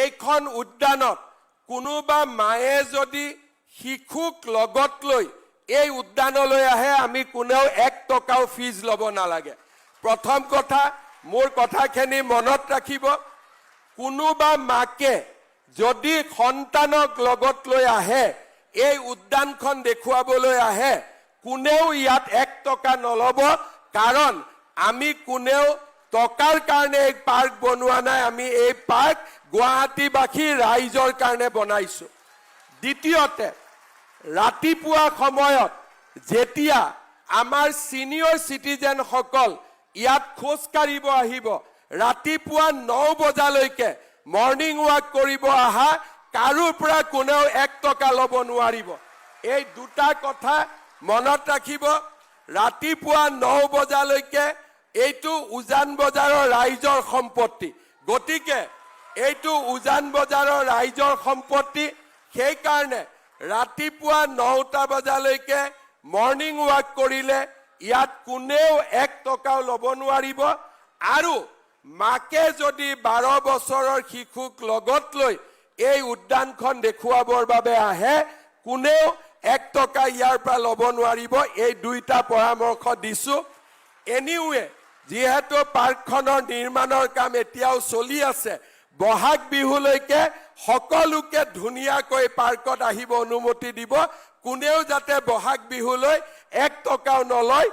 এইখন উদ্যানত কোনোবা মায়ে যদি শিশুক লগত লৈ এই উদ্যানলৈ আহে আমি কোনেও 1 টকাও ফিজ ল'ব নালাগে। প্ৰথম কথা মোৰ কথাখিনি মনত ৰাখিব, কোনোবা মাকে যদি সন্তানক লগত লৈ আহে এই উদ্যানখন দেখুৱাবলৈ আহে কোনেও ইয়াত 1 টকা নলব, কাৰণ আমি কোনেও টকাৰ কাৰণে এই পাৰ্ক বনোৱা নাই, আমি এই পাৰ্ক গুৱাহাটীবাসী ৰাইজৰ কাৰণে বনাইছো। দ্বিতীয়তে ৰাতিপুৱা সময়ত যেতিয়া আমাৰ সিনিয়ৰ সিটিজেন সকল ইয়াত খোজ কাঢ়িব আহিব, ৰাতিপুৱা 9 বজালৈকে মৰ্নিং ৱাক কৰিব আহা কাৰোৰ পৰা কোনেও 1 টকা ল'ব নোৱাৰিব। এই দুটা কথা মনত ৰাখিব। ৰাতিপুৱা 9 বজালৈকে এইটো উজান বজাৰৰ ৰাইজৰ সম্পত্তি, গতিকে এইটো উজান বজাৰৰ ৰাইজৰ সম্পত্তি, সেইকাৰণে ৰাতিপুৱা 9টা বজালৈকে মৰ্নিং ৱাক কৰিলে ইয়াত কোনেও 1 টকাও ল'ব নোৱাৰিব। আৰু মাকে যদি 12 বছৰৰ শিশুক লগত লৈ এই উদ্যানখন দেখুৱাবৰ বাবে আহে কোনেও 1 টকা ইয়াৰ পৰা ল'ব নোৱাৰিব। এই দুইটা পৰামৰ্শ দিছো। এনিৱে যিহেতু পাৰ্কখনৰ নিৰ্মাণৰ কাম এতিয়াও চলি আছে, বহাগ বিহুলৈকে সকলোকে ধুনীয়াকৈ পাৰ্কত আহিব অনুমতি দিব, কোনেও যাতে বহাগ বিহুলৈ 1 টকাও নলয়